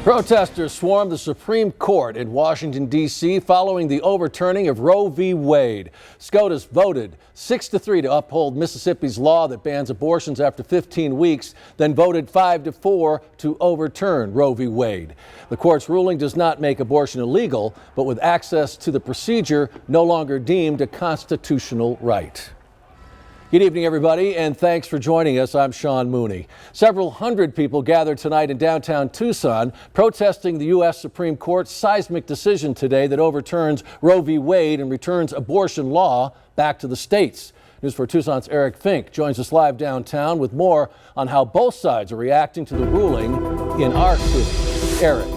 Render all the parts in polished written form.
Protesters swarmed the Supreme Court in Washington, D.C. following the overturning of Roe v. Wade. SCOTUS voted 6-3 to uphold Mississippi's law that bans abortions after 15 weeks, then voted 5-4 to overturn Roe v. Wade. The court's ruling does not make abortion illegal, but with access to the procedure no longer deemed a constitutional right. Good evening, everybody, and thanks for joining us. I'm Sean Mooney. Several hundred people gathered tonight in downtown Tucson protesting the U.S. Supreme Court's seismic decision today that overturns Roe v. Wade and returns abortion law back to the states. News 4 Tucson's Eric Fink joins us live downtown with more on how both sides are reacting to the ruling in our city. Eric.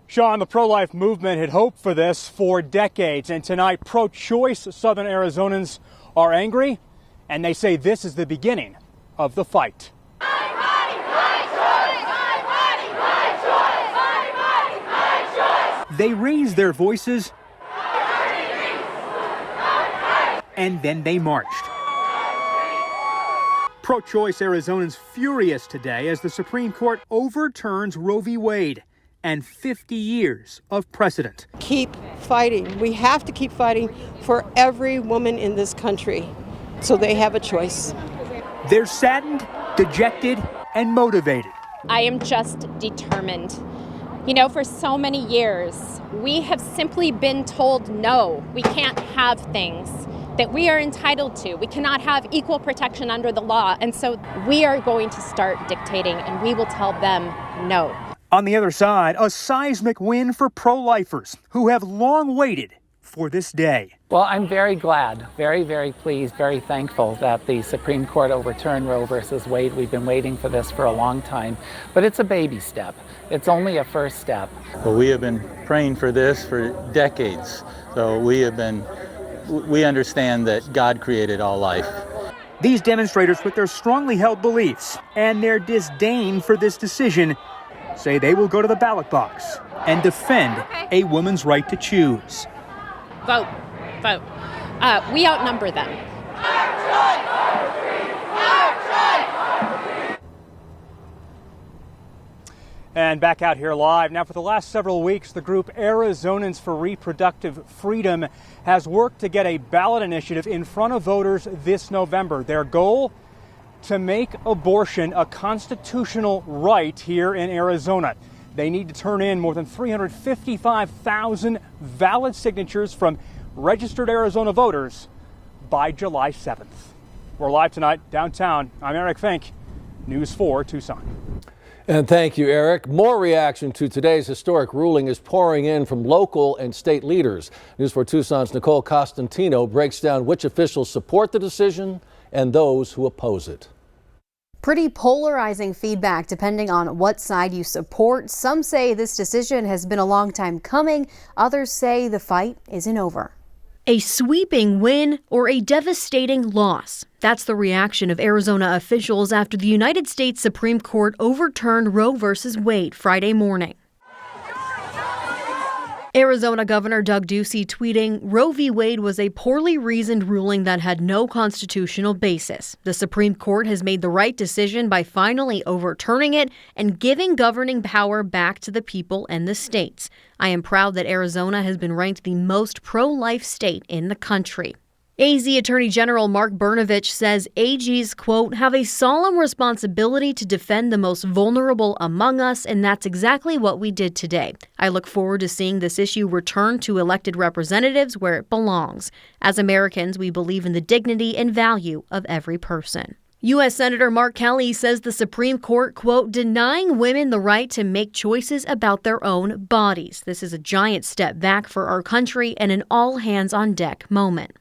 Sean, the pro-life movement had hoped for this for decades, and tonight pro-choice Southern Arizonans are angry, and they say this is the beginning of the fight. They raised their voices, and then they marched. Pro-choice Arizonans furious today as the Supreme Court overturns Roe v. Wade and 50 years of precedent. Keep fighting. We have to keep fighting for every woman in this country so they have a choice. They're saddened, dejected, and motivated. I am just determined. You know, for so many years, we have simply been told no, we can't have things that we are entitled to. We cannot have equal protection under the law. And so we are going to start dictating, and we will tell them no. On the other side, a seismic win for pro-lifers who have long waited for this day. Well, I'm very glad, very, very pleased, very thankful that the Supreme Court overturned Roe versus Wade. We've been waiting for this for a long time, but it's a baby step. It's only a first step. Well, we have been praying for this for decades. So we understand that God created all life. These demonstrators, with their strongly held beliefs and their disdain for this decision, say they will go to the ballot box and defend a woman's right to choose. Vote. Vote. We outnumber them. And back out here live. Now, for the last several weeks, the group Arizonans for Reproductive Freedom has worked to get a ballot initiative in front of voters this November. Their goal? To make abortion a constitutional right here in Arizona. They need to turn in more than 355,000 valid signatures from registered Arizona voters by July 7th. We're live tonight downtown. I'm Eric Fink, News 4 Tucson. And thank you, Eric. More reaction to today's historic ruling is pouring in from local and state leaders. News 4 Tucson's Nicole Costantino breaks down which officials support the decision and those who oppose it. Pretty polarizing feedback depending on what side you support. Some say this decision has been a long time coming. Others say the fight isn't over. A sweeping win or a devastating loss. That's the reaction of Arizona officials after the United States Supreme Court overturned Roe v. Wade Friday morning. Arizona Governor Doug Ducey tweeting, Roe v. Wade was a poorly reasoned ruling that had no constitutional basis. The Supreme Court has made the right decision by finally overturning it and giving governing power back to the people and the states. I am proud that Arizona has been ranked the most pro-life state in the country. AZ Attorney General Mark Brnovich says AGs, quote, have a solemn responsibility to defend the most vulnerable among us, and that's exactly what we did today. I look forward to seeing this issue return to elected representatives where it belongs. As Americans, we believe in the dignity and value of every person. U.S. Senator Mark Kelly says the Supreme Court, quote, denying women the right to make choices about their own bodies. This is a giant step back for our country and an all-hands-on-deck moment.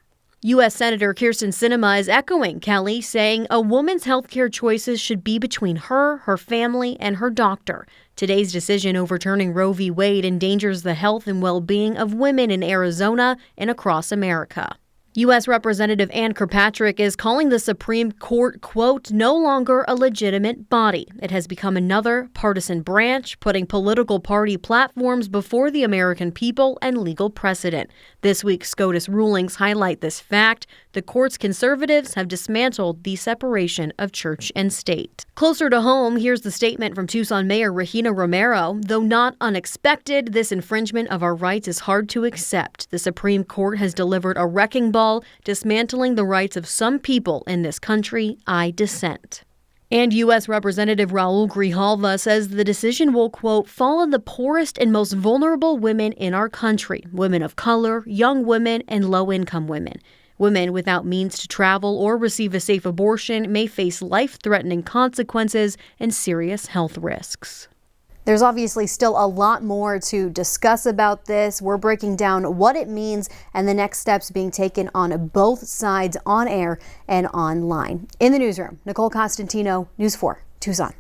U.S. Senator Kyrsten Sinema is echoing Kelly, saying a woman's healthcare choices should be between her, her family, and her doctor. Today's decision overturning Roe v. Wade endangers the health and well-being of women in Arizona and across America. U.S. Representative Ann Kirkpatrick is calling the Supreme Court, quote, no longer a legitimate body. It has become another partisan branch, putting political party platforms before the American people and legal precedent. This week's SCOTUS rulings highlight this fact. The court's conservatives have dismantled the separation of church and state. Closer to home, here's the statement from Tucson Mayor Regina Romero. Though not unexpected, this infringement of our rights is hard to accept. The Supreme Court has delivered a wrecking ball, dismantling the rights of some people in this country. I dissent. And U.S. Representative Raul Grijalva says the decision will, quote, fall on the poorest and most vulnerable women in our country, women of color, young women, and low-income women. Women without means to travel or receive a safe abortion may face life-threatening consequences and serious health risks. There's obviously still a lot more to discuss about this. We're breaking down what it means and the next steps being taken on both sides, on air and online. In the newsroom, Nicole Costantino, News 4, Tucson.